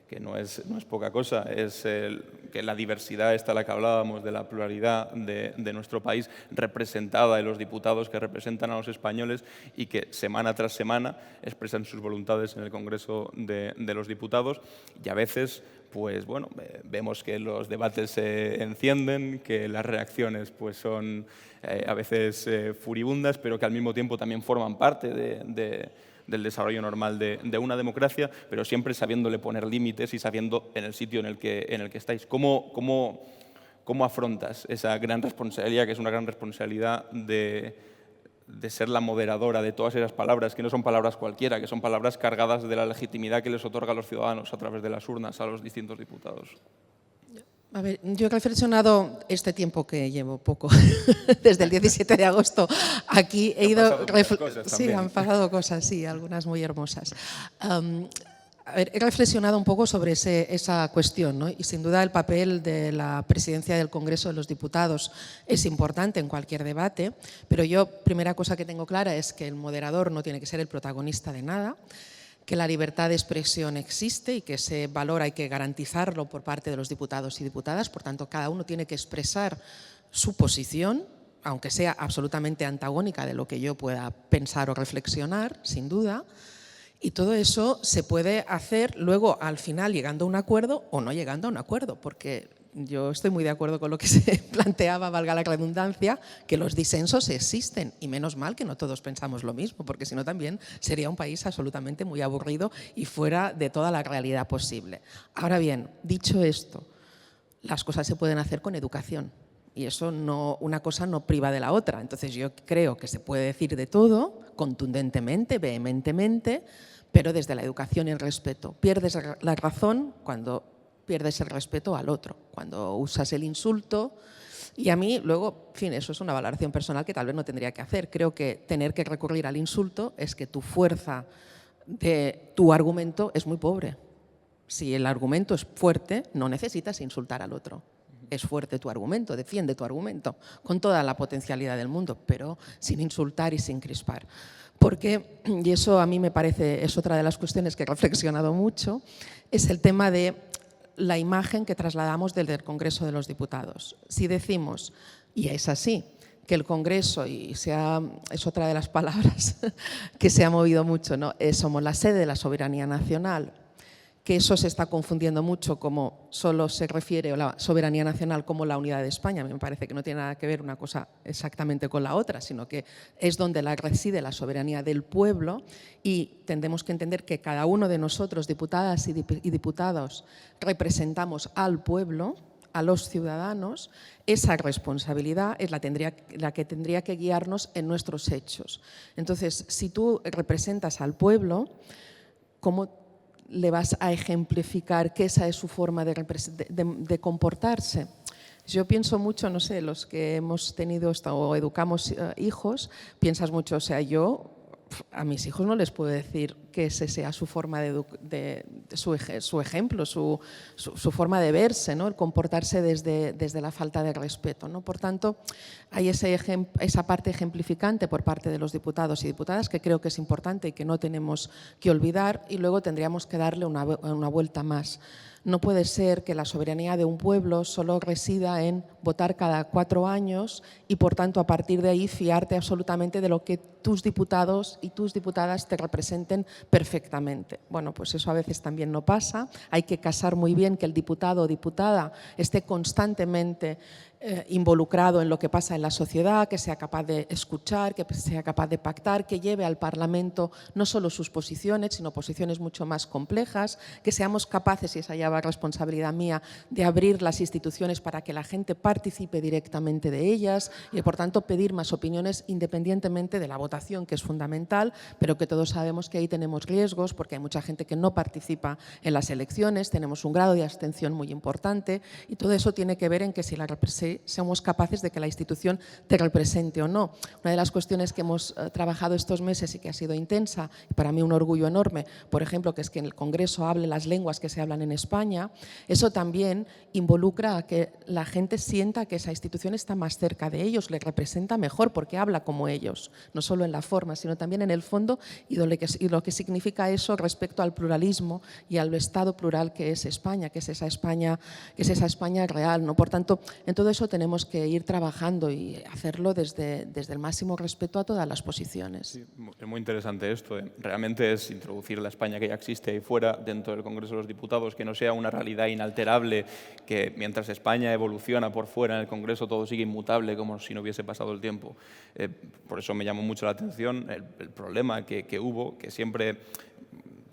que no es poca cosa, es que la diversidad esta la que hablábamos, de la pluralidad de nuestro país representada en los diputados que representan a los españoles y que semana tras semana expresan sus voluntades en el Congreso de los Diputados, y a veces pues bueno, vemos que los debates se encienden, que las reacciones pues son a veces furibundas, pero que al mismo tiempo también forman parte del desarrollo normal de una democracia, pero siempre sabiéndole poner límites y sabiendo en el sitio en el que estáis. ¿Cómo afrontas esa gran responsabilidad, que es una gran responsabilidad de ser la moderadora de todas esas palabras, que no son palabras cualquiera, que son palabras cargadas de la legitimidad que les otorga a los ciudadanos a través de las urnas, a los distintos diputados? A ver, yo he reflexionado este tiempo que llevo poco, desde el 17 de agosto aquí, he ido... Sí, han pasado cosas, sí, algunas muy hermosas. A ver, he reflexionado un poco sobre esa cuestión, ¿no? Y sin duda el papel de la presidencia del Congreso de los Diputados es importante en cualquier debate, pero yo, primera cosa que tengo clara es que el moderador no tiene que ser el protagonista de nada, que la libertad de expresión existe y que ese valor hay que garantizarlo por parte de los diputados y diputadas, por tanto cada uno tiene que expresar su posición, aunque sea absolutamente antagónica de lo que yo pueda pensar o reflexionar, sin duda. Y todo eso se puede hacer luego, al final, llegando a un acuerdo o no llegando a un acuerdo, porque yo estoy muy de acuerdo con lo que se planteaba, valga la redundancia, que los disensos existen y menos mal que no todos pensamos lo mismo, porque si no también sería un país absolutamente muy aburrido y fuera de toda la realidad posible. Ahora bien, dicho esto, las cosas se pueden hacer con educación. Y eso no, una cosa no priva de la otra. Entonces yo creo que se puede decir de todo, contundentemente, vehementemente, pero desde la educación y el respeto. Pierdes la razón cuando pierdes el respeto al otro, cuando usas el insulto. Y a mí, luego, en fin, eso es una valoración personal que tal vez no tendría que hacer. Creo que tener que recurrir al insulto es que tu fuerza de tu argumento es muy pobre. Si el argumento es fuerte, no necesitas insultar al otro. Es fuerte tu argumento, defiende tu argumento, con toda la potencialidad del mundo, pero sin insultar y sin crispar. Porque, y eso a mí me parece, es otra de las cuestiones que he reflexionado mucho, es el tema de la imagen que trasladamos desde el Congreso de los Diputados. Si decimos, y es así, que el Congreso, y es otra de las palabras que se ha movido mucho, ¿no? Somos la sede de la soberanía nacional, que eso se está confundiendo mucho, como solo se refiere a la soberanía nacional como la unidad de España. A mí me parece que no tiene nada que ver una cosa exactamente con la otra, sino que es donde reside la soberanía del pueblo y tendremos que entender que cada uno de nosotros, diputadas y diputados, representamos al pueblo, a los ciudadanos. Esa responsabilidad es la que tendría que guiarnos en nuestros hechos. Entonces, si tú representas al pueblo, ¿cómo le vas a ejemplificar que esa es su forma de comportarse? Yo pienso mucho, no sé, los que hemos tenido o educamos hijos, piensas mucho, o sea, yo a mis hijos no les puedo decir que ese sea su forma su ejemplo, su forma de verse, ¿no? El comportarse desde la falta de respeto, ¿no? Por tanto, hay esa parte ejemplificante por parte de los diputados y diputadas que creo que es importante y que no tenemos que olvidar, y luego tendríamos que darle una vuelta más. No puede ser que la soberanía de un pueblo solo resida en votar cada 4 años y, por tanto, a partir de ahí fiarte absolutamente de lo que tus diputados y tus diputadas te representen perfectamente. Bueno, pues eso a veces también no pasa. Hay que casar muy bien que el diputado o diputada esté constantemente involucrado en lo que pasa en la sociedad, que sea capaz de escuchar, que sea capaz de pactar, que lleve al Parlamento no solo sus posiciones, sino posiciones mucho más complejas, que seamos capaces, y esa ya va responsabilidad mía, de abrir las instituciones para que la gente participe directamente de ellas y, por tanto, pedir más opiniones independientemente de la votación, que es fundamental, pero que todos sabemos que ahí tenemos riesgos porque hay mucha gente que no participa en las elecciones, tenemos un grado de abstención muy importante y todo eso tiene que ver en que si somos capaces de que la institución te represente o no. Una de las cuestiones que hemos trabajado estos meses y que ha sido intensa, y para mí un orgullo enorme, por ejemplo, que es que en el Congreso hable las lenguas que se hablan en España, eso también involucra a que la gente sienta que esa institución está más cerca de ellos, le representa mejor porque habla como ellos, no solo en la forma, sino también en el fondo y lo que significa eso respecto al pluralismo y al Estado plural que es España, que es esa España real, ¿no? Por tanto, en todo eso tenemos que ir trabajando y hacerlo desde el máximo respeto a todas las posiciones. Sí, es muy interesante esto. Realmente es introducir la España que ya existe ahí fuera, dentro del Congreso de los Diputados, que no sea sea una realidad inalterable, que mientras España evoluciona por fuera en el Congreso todo sigue inmutable como si no hubiese pasado el tiempo. Por eso me llamó mucho la atención el problema que hubo, que siempre,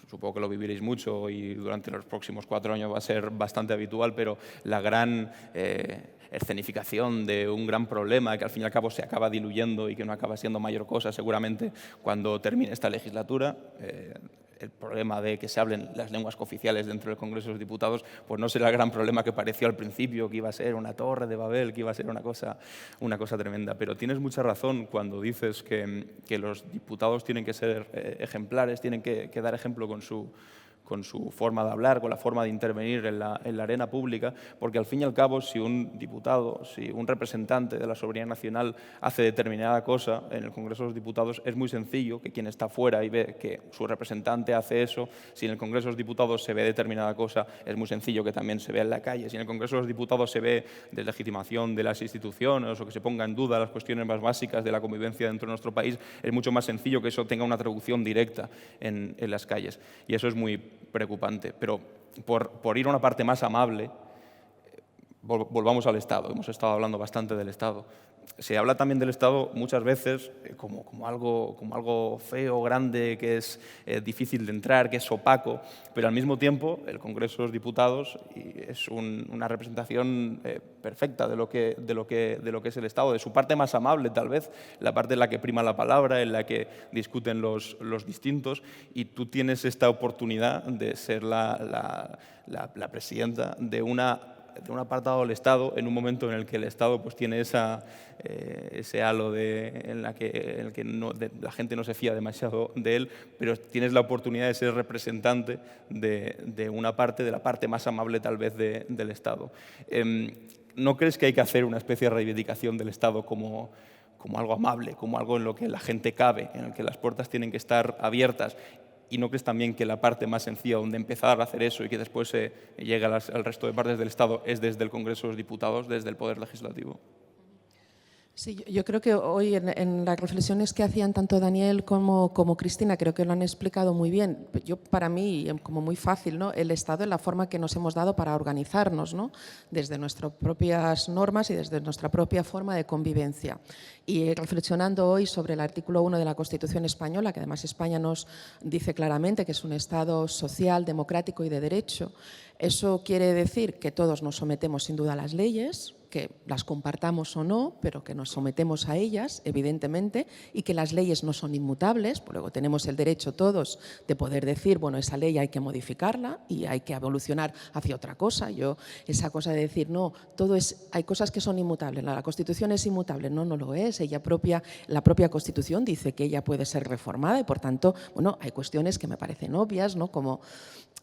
supongo que lo viviréis mucho y durante los próximos 4 años va a ser bastante habitual, pero la gran escenificación de un gran problema que al fin y al cabo se acaba diluyendo y que no acaba siendo mayor cosa seguramente cuando termine esta legislatura. El problema de que se hablen las lenguas cooficiales dentro del Congreso de los Diputados, pues no será el gran problema que pareció al principio, que iba a ser una torre de Babel, que iba a ser una cosa tremenda. Pero tienes mucha razón cuando dices que los diputados tienen que ser ejemplares, tienen que dar ejemplo con su forma de hablar, con la forma de intervenir en la arena pública, porque al fin y al cabo, si un diputado, si un representante de la soberanía nacional hace determinada cosa en el Congreso de los Diputados, es muy sencillo que quien está fuera y ve que su representante hace eso, si en el Congreso de los Diputados se ve determinada cosa, es muy sencillo que también se vea en la calle. Si en el Congreso de los Diputados se ve deslegitimación de las instituciones o que se ponga en duda las cuestiones más básicas de la convivencia dentro de nuestro país, es mucho más sencillo que eso tenga una traducción directa en las calles. Y eso es muy preocupante. Pero por ir a una parte más amable, volvamos al Estado. Hemos estado hablando bastante del Estado. Se habla también del Estado muchas veces como algo feo, grande, que es difícil de entrar, que es opaco, pero al mismo tiempo el Congreso de los Diputados es una representación perfecta de lo que es el Estado, de su parte más amable tal vez, la parte en la que prima la palabra, en la que discuten los distintos, y tú tienes esta oportunidad de ser la presidenta de un apartado del Estado en un momento en el que el Estado pues tiene ese halo en el que la gente no se fía demasiado de él, pero tienes la oportunidad de ser representante de una parte, de la parte más amable tal vez del Estado. ¿No crees que hay que hacer una especie de reivindicación del Estado como algo amable, como algo en lo que la gente cabe, en el que las puertas tienen que estar abiertas? ¿Y no crees también que la parte más sencilla donde empezar a hacer eso y que después se llegue al resto de partes del Estado es desde el Congreso de los Diputados, desde el Poder Legislativo? Sí, yo creo que hoy en las reflexiones que hacían tanto Daniel como Cristina, creo que lo han explicado muy bien. Yo, para mí, como muy fácil, ¿no? El Estado es la forma que nos hemos dado para organizarnos, ¿no? Desde nuestras propias normas y desde nuestra propia forma de convivencia. Y reflexionando hoy sobre el artículo 1 de la Constitución española, que además España nos dice claramente que es un Estado social, democrático y de derecho, eso quiere decir que todos nos sometemos sin duda a las leyes, que las compartamos o no, pero que nos sometemos a ellas, evidentemente, y que las leyes no son inmutables. Luego tenemos el derecho todos de poder decir, bueno, esa ley hay que modificarla y hay que evolucionar hacia otra cosa. Esa cosa de decir, no, hay cosas que son inmutables, la Constitución es inmutable, no lo es. La propia Constitución dice que ella puede ser reformada y, por tanto, bueno, hay cuestiones que me parecen obvias, ¿no? Como,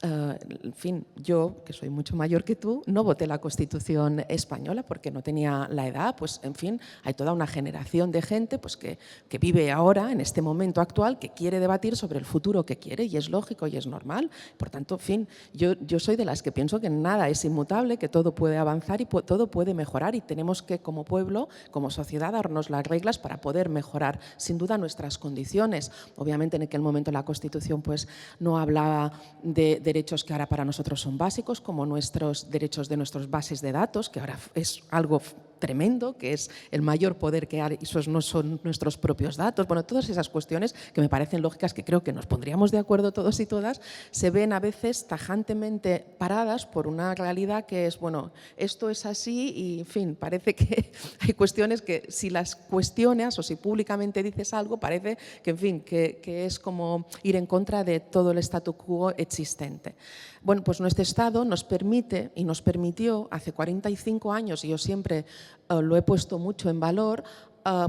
en fin, yo, que soy mucho mayor que tú, no voté la Constitución española porque no tenía la edad. Pues, en fin, hay toda una generación de gente pues, que vive ahora, en este momento actual, que quiere debatir sobre el futuro que quiere, y es lógico y es normal. Por tanto, en fin, yo soy de las que pienso que nada es inmutable, que todo puede avanzar y todo puede mejorar, y tenemos que, como pueblo, como sociedad, darnos las reglas para poder mejorar, sin duda, nuestras condiciones. Obviamente, en aquel momento la Constitución pues, no hablaba de derechos que ahora para nosotros son básicos, como nuestros derechos de nuestras bases de datos, que ahora es algo tremendo, que es el mayor poder que hay, esos no son nuestros propios datos. Bueno, todas esas cuestiones que me parecen lógicas, que creo que nos pondríamos de acuerdo todos y todas, se ven a veces tajantemente paradas por una realidad que es, bueno, esto es así y, en fin, parece que hay cuestiones que si las cuestionas o si públicamente dices algo, parece que, en fin, que es como ir en contra de todo el statu quo existente. Bueno, pues nuestro Estado nos permite y nos permitió hace 45 años, y yo siempre lo he puesto mucho en valor,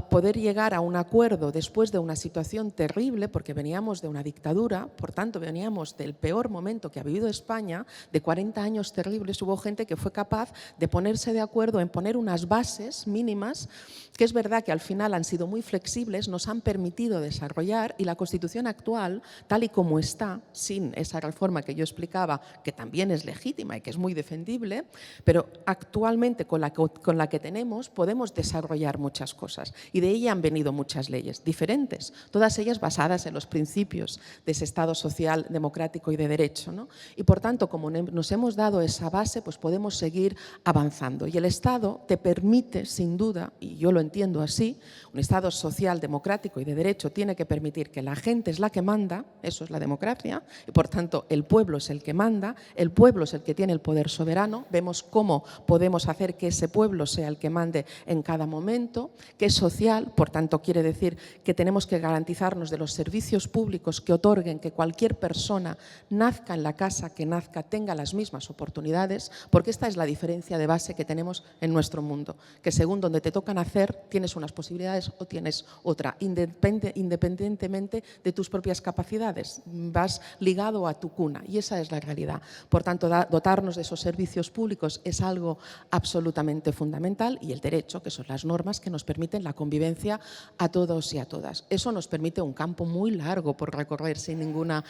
poder llegar a un acuerdo después de una situación terrible, porque veníamos de una dictadura, por tanto veníamos del peor momento que ha vivido España, de 40 años terribles. Hubo gente que fue capaz de ponerse de acuerdo en poner unas bases mínimas, que es verdad que al final han sido muy flexibles, nos han permitido desarrollar, y la Constitución actual, tal y como está, sin esa reforma que yo explicaba, que también es legítima y que es muy defendible, pero actualmente con la que tenemos podemos desarrollar muchas cosas. cosas. Y de ella han venido muchas leyes diferentes, todas ellas basadas en los principios de ese Estado social, democrático y de derecho, ¿no? Y por tanto, como nos hemos dado esa base, pues podemos seguir avanzando. Y el Estado te permite, sin duda, y yo lo entiendo así, un Estado social, democrático y de derecho tiene que permitir que la gente es la que manda, eso es la democracia, y por tanto el pueblo es el que manda, el pueblo es el que tiene el poder soberano. Vemos cómo podemos hacer que ese pueblo sea el que mande en cada momento, que es social, por tanto quiere decir que tenemos que garantizarnos de los servicios públicos que otorguen que cualquier persona nazca en la casa que nazca tenga las mismas oportunidades, porque esta es la diferencia de base que tenemos en nuestro mundo, que según donde te toca nacer tienes unas posibilidades o tienes otra, independientemente de tus propias capacidades, vas ligado a tu cuna y esa es la realidad. Por tanto, dotarnos de esos servicios públicos es algo absolutamente fundamental y el derecho, que son las normas que nos permiten la convivencia a todos y a todas. Eso nos permite un campo muy largo por recorrer sin ninguna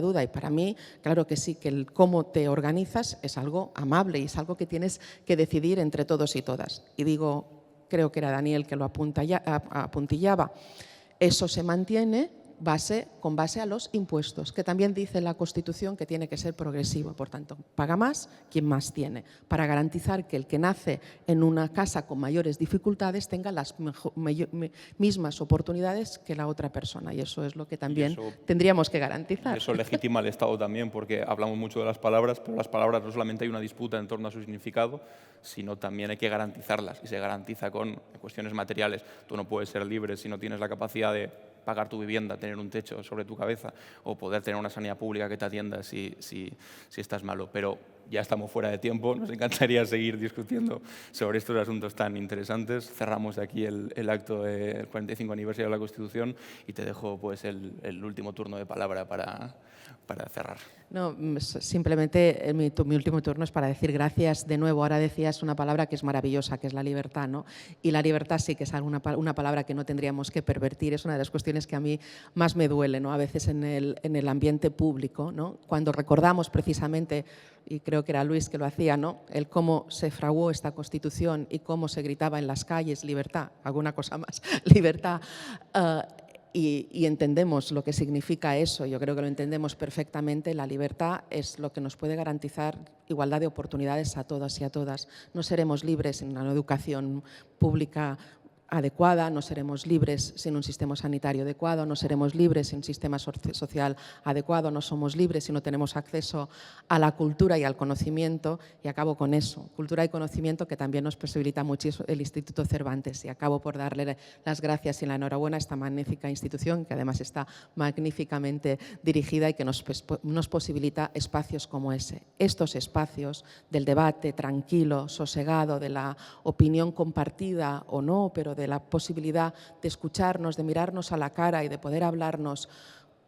duda y para mí, claro que sí, que el cómo te organizas es algo amable y es algo que tienes que decidir entre todos y todas. Y digo, creo que era Daniel que lo apuntillaba, eso se mantiene con base a los impuestos, que también dice la Constitución que tiene que ser progresivo. Por tanto, paga más quien más tiene, para garantizar que el que nace en una casa con mayores dificultades tenga las mismas oportunidades que la otra persona. Y eso es lo que también tendríamos que garantizar. Eso legitima al Estado también, porque hablamos mucho de las palabras, pero las palabras no solamente hay una disputa en torno a su significado, sino también hay que garantizarlas. Y se garantiza con cuestiones materiales. Tú no puedes ser libre si no tienes la capacidad de pagar tu vivienda, tener un techo sobre tu cabeza o poder tener una sanidad pública que te atienda si estás malo. Pero ya estamos fuera de tiempo, nos encantaría seguir discutiendo sobre estos asuntos tan interesantes. Cerramos de aquí el acto del 45 aniversario de la Constitución y te dejo pues, el último turno de palabra para cerrar. No, simplemente mi último turno es para decir gracias de nuevo. Ahora decías una palabra que es maravillosa, que es la libertad, ¿no? Y la libertad sí que es una palabra que no tendríamos que pervertir. Es una de las cuestiones que a mí más me duele, ¿no? A veces en el ambiente público, ¿no? Cuando recordamos precisamente, y creo que era Luis que lo hacía, ¿no? El cómo se fraguó esta Constitución y cómo se gritaba en las calles libertad, alguna cosa más, libertad. Y entendemos lo que significa eso, yo creo que lo entendemos perfectamente. La libertad es lo que nos puede garantizar igualdad de oportunidades a todas y a todas. No seremos libres en una educación pública adecuada, no seremos libres sin un sistema sanitario adecuado, no seremos libres sin un sistema social adecuado, no somos libres si no tenemos acceso a la cultura y al conocimiento. Y acabo con eso, cultura y conocimiento que también nos posibilita muchísimo el Instituto Cervantes. Y acabo por darle las gracias y la enhorabuena a esta magnífica institución que además está magníficamente dirigida y que nos posibilita espacios como ese. Estos espacios del debate tranquilo, sosegado, de la opinión compartida o no, pero de la posibilidad de escucharnos, de mirarnos a la cara y de poder hablarnos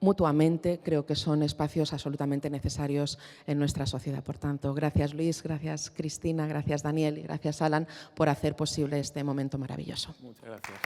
mutuamente, creo que son espacios absolutamente necesarios en nuestra sociedad. Por tanto, gracias Luis, gracias Cristina, gracias Daniel y gracias Alan por hacer posible este momento maravilloso. Muchas gracias.